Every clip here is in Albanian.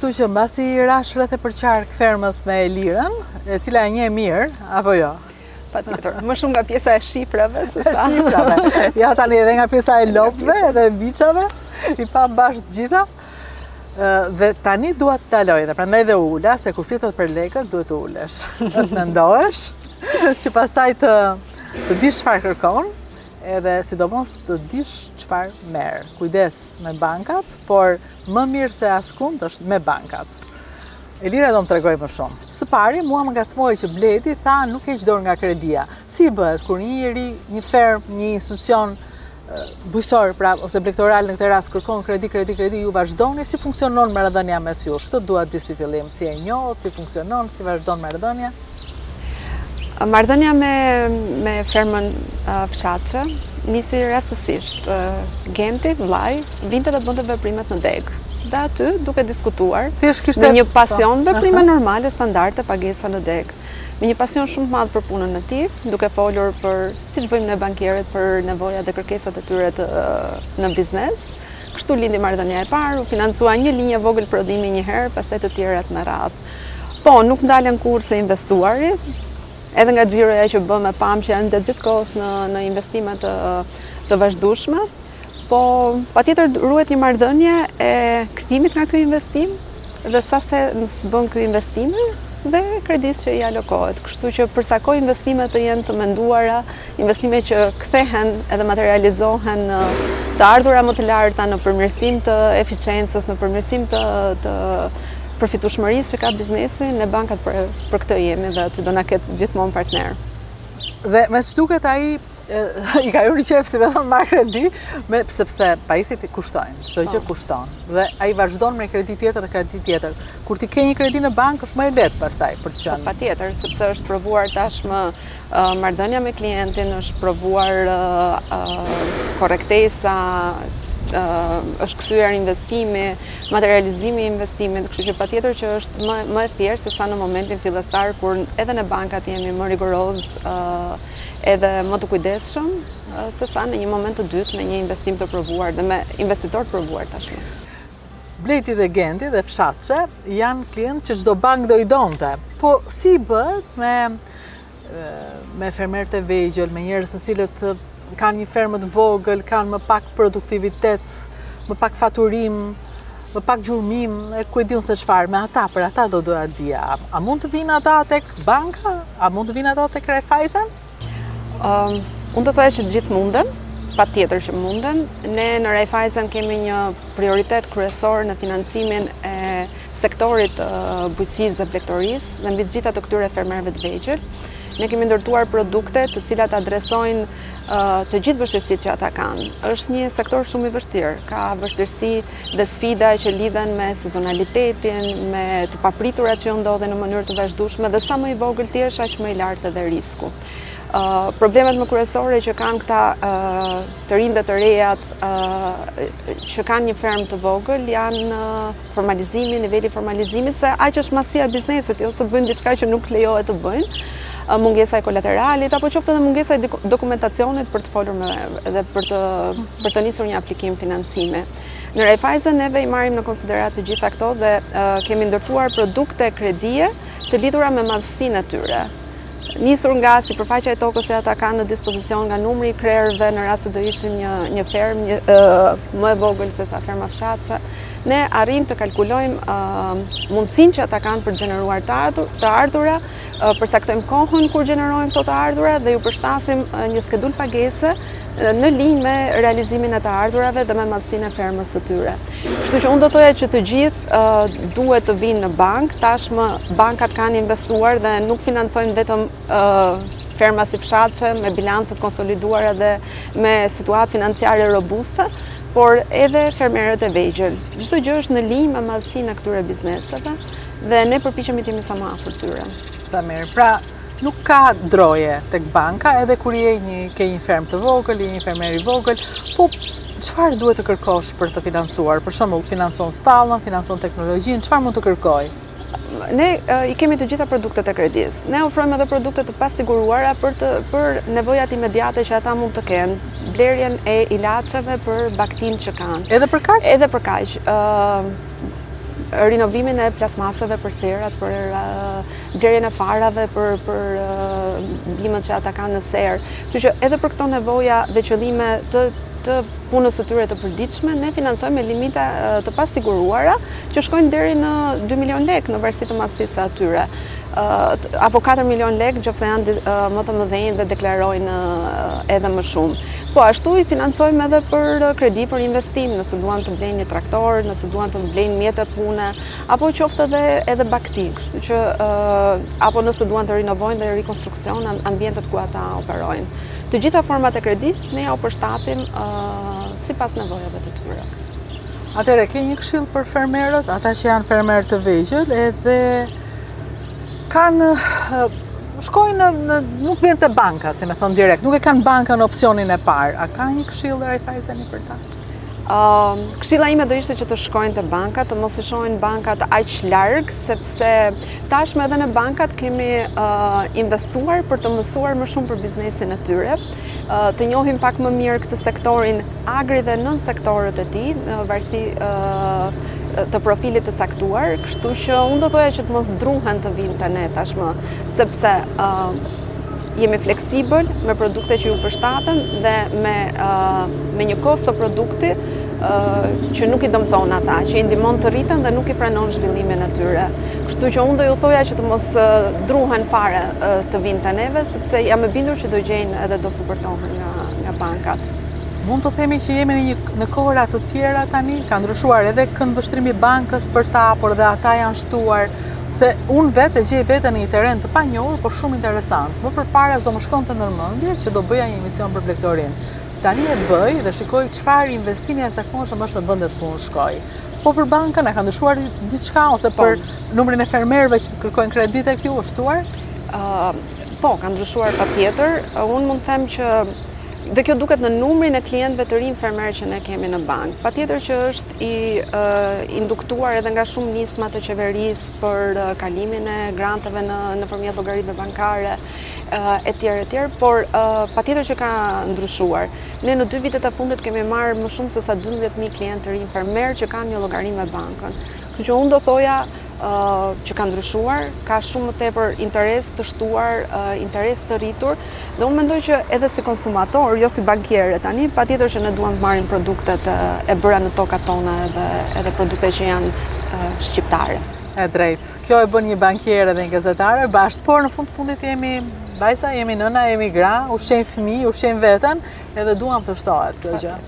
Kështu që mbasi rash rreth e përqark fermës me lirën, e cila e njeh mirë, apo jo? Patjetër, më shumë nga pjesa e shifrave se sa. Shifrave. Ja tani edhe nga pjesa e lopëve edhe e biçave, i pa bashkë të gjitha. Dhe tani duat të daloj, dhe prandaj dhe ula, se kur flitet për lekët duhet të ulesh. Të mendohesh, që pastaj të dish çfarë kërkon, edhe sidomos të dish çfarë merr. Kujdes me bankat, por më mirë se askund është me bankat. Elira do më tregoj më shumë. Së pari, mua më ngacmoi që Bledi tha nuk heq dorë nga kredia. Si bëhet kur një njeri, një fermë, një institucion bujqësor, pra, ose blegtoral në këtë rast kërkon kredi, ju vazhdoni, si funksionon marrëdhënia mes jush? Këtë dua të di si fillim, si e njohët, si funksionon, si vazhdon marrëdhënia? Marrëdhënia me fermën fshatçe nisi rastësisht. Genti, vllai, vinte dhe bënte veprimet në deg. Dhe aty, duke diskutuar, me një pasion veprime normale, standarde, pagesa në deg. Me një pasion shumë të madh për punën e tij, duke folur për, siç bëjmë ne bankierët, për nevojat dhe kërkesat e tyre në biznes. Kështu lindi marrëdhënia e parë, u financua një linjë vogël prodhimi një herë, pastaj të tjerat me radhë. Po, nuk ndalen kurse investuari, edhe nga xhiroja që bëm e pam që janë gjatë gjithë kohës në investime të vazhdueshme. Po, patjetër ruhet një marrëdhënie e kthimit nga ky investim dhe sa se bën ky investim dhe kredis që i alokohet. Kështu që përsa kohë investimet të jenë të menduara, investime që kthehen edhe materializohen të ardhura më të larta në përmirësim të eficiencës, në përmirësim të përfitueshmërisë që ka biznesi, ne bankat për këtë jemi dhe aty do na ketë gjithmonë partner. Dhe me ç'duket ai i ka hyrë qef, si me thonë, marrë kredi, sepse pajisjet kushtojnë, çdo gjë kushton. Dhe ai vazhdon me kredi tjetër dhe kredi tjetër. Kur ti ke një kredi në bankë, është më e lehtë pastaj për të qenë. Patjetër, sepse është provuar tashmë marrëdhënia me klientin, është provuar korrektesa, është kthyer investimi, materializimi i investimit, kështu që patjetër që është më e thjeshtë se sa në momentin fillestar kur edhe në bankat jemi më rigoroz edhe më të kujdesshëm se sa në një moment të dytë me një investim të provuar dhe me investitor të provuar tashmë. Bledi dhe Genti dhe fshatçe janë klientë që çdo bank do i donte. Po si bëhet me fermerët e vegjël, me njerëz të cilët kanë një fermë të vogël, kanë më pak produktivitet, më pak faturim, më pak gjurmim, e ku e diun se çfarë, me ata, për ata do doja të dija. A mund të vinë ata tek banka? A mund të vinë ata tek Raiffeisen? Unë të thoya që të gjithë munden, patjetër që munden. Ne në Raiffeisen kemi një prioritet kryesor në financimin e sektorit bujqësisë dhe blegtorisë dhe mbi të gjitha të këtyre fermerëve të vegjël. Ne kemi ndërtuar produkte të cilat adresojnë të gjithë vështirësitë që ata kanë. Është një sektor shumë i vështirë, ka vështirësi dhe sfida që lidhen me sezonalitetin, me të papriturat që ndodhen në mënyrë të vazhdueshme dhe sa më i vogël ti është, aq më i lartë edhe risku. Problemet më kryesore që kanë këta të rinj dhe të rejat që kanë një fermë të vogël janë formalizimi, niveli formalizimit, se aq është masia e biznesit, ose bëjnë diçka që nuk lejohet të bëjnë, mungesa e kolateralit, apo qoftë edhe mungesa e dokumentacionit për të folur dhe për të nisur një aplikim financimi. Në Raiffeisen neve i marrim në konsiderat të gjitha këto dhe kemi ndërtuar produkte kredie të lidhura me madhësinë e tyre. Nisur nga sipërfaqja e tokës që ata kanë në dispozicion, nga numri i krerëve në rast se do ishim një fermë më e vogël se sa ferma fshatçe, ne arrim të kalkulojmë mundësinë që ata kanë për të gjeneruar të ardhura, përcaktojmë kohën kur gjenerojmë këto të ardhura dhe ju përshtasim një skedul pagese në linjë me realizimin e të ardhurave dhe me madhësinë e fermës së tyre. Kështu që unë do thoya që të gjithë duhet të vinë në bankë, tashmë bankat kanë investuar dhe nuk financojnë vetëm ferma si fshatçe me bilancet konsoliduara dhe me situatë financiare robuste, por edhe fermerët e vegjël. Çdo gjë është në linjë me madhësinë e këtyre bizneseve dhe ne përpiqemi të jemi sa më afër tyre. Sa mirë. Pra, nuk ka droje tek banka edhe kur ke një fermë të vogël, një fermer i vogël, po çfarë duhet të kërkosh për të financuar? Për shembull, financon stallën, financon teknologjinë, çfarë mund të kërkoj? Ne i kemi të gjitha produktet e kredis. Ne ofrojmë edhe produkte të pasiguruara për nevojat imediate që ata mund të kenë. Blerjen e ilaçeve për baktinë që kanë. Edhe për kaq? Edhe për kaq. rinovimin e plasmaseve për serat, për blerjen e farave, për bimët që ata kanë në serë. Kështu që edhe për këto nevoja dhe qëllime të punës së tyre të përditshme, ne financojmë me limita të pasiguruara që shkojnë deri në 2 milion lek në varësi të madhësisë së atyre. Apo 4 milion lek nëse janë më të mëdhenj dhe deklarojnë edhe më shumë. Po ashtu i financojmë edhe për kredi për investim, nëse duan të blejnë një traktor, nëse duan të blejnë mjete pune, apo qoftë edhe bakti, kështu që apo nëse duan të rinovojnë dhe rekonstruksion ambientet ku ata operojnë. Të gjitha format e kredis ne ja u përshtatim sipas nevojave të tyre. Atëherë ke një këshill për fermerët, ata që janë fermerë të vegjël, edhe kanë shkojnë nuk vjen te banka, si me thon direkt, nuk e kanë bankën opsionin e parë. A ka një këshill Raiffeisen për ta? Këshilla ime do ishte që të shkojnë te bankat, të mos i shohin bankat aq larg, sepse tashmë edhe në bankat kemi investuar për të mësuar më shumë për biznesin e tyre, të njohim pak më mirë këtë sektorin agri dhe nën sektorët e tij, në varësi të profilit të caktuar, kështu që unë do thoja që të mos druhen të vinë te ne tashmë, sepse jemi fleksibël me produkte që ju përshtaten dhe me një kosto të produkti që nuk i dëmton ata, që i ndihmon të rriten dhe nuk i frenon zhvillimin e tyre. Kështu që unë do ju thoja që të mos druhen fare të vinë te neve, sepse jam e bindur që do gjejnë edhe do suportohen nga bankat. Mund të themi që jemi në kohëra të tjera tani, ka ndryshuar edhe këndvështrimi bankës për ta, por dhe ata janë shtuar, se unë vetë e gjej veten në një terren të panjohur, por shumë interesant. Më përpara s'do më shkonte në mendje që do bëja një emision për Blegtorin. Tani e bëj dhe shikoj çfarë investimi jashtëzakonshëm është në vendet ku unë shkoj. Po për bankën a ka ndryshuar diçka ose për numrin e fermerëve që kërkojnë kredi tek ju është shtuar? Po, ka ndryshuar patjetër. Unë mund të them që dhe kjo duket në numrin e klientëve të rinj fermerë që ne kemi në bankë. Patjetër që është i induktuar edhe nga shumë nisma të qeverisë për kalimin e granteve nëpërmjet llogarive bankare etj, por patjetër që ka ndryshuar. Ne në 2 vitet e fundit kemi marrë më shumë se sa 12.000 klientë të rinj fermerë që kanë një llogari me bankën. Kështu që unë do thoja që ka ndryshuar, ka shumë më tepër interes të shtuar, interes të rritur, dhe unë mendoj që edhe si konsumator, jo si bankiere tani, patjetër që ne duam të marrim produktet e bëra në tokat tona edhe produkte që janë shqiptare. E drejt. Kjo e bën një bankiere dhe një gazetare bashkë, por në fundit jemi vajza, jemi nëna, jemi gra, ushqejmë fëmijë, ushqejmë veten, edhe duam të shtohet kjo gjë.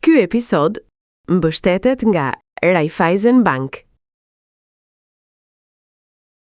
Ky episod mbështetet nga Raiffeisen Bank.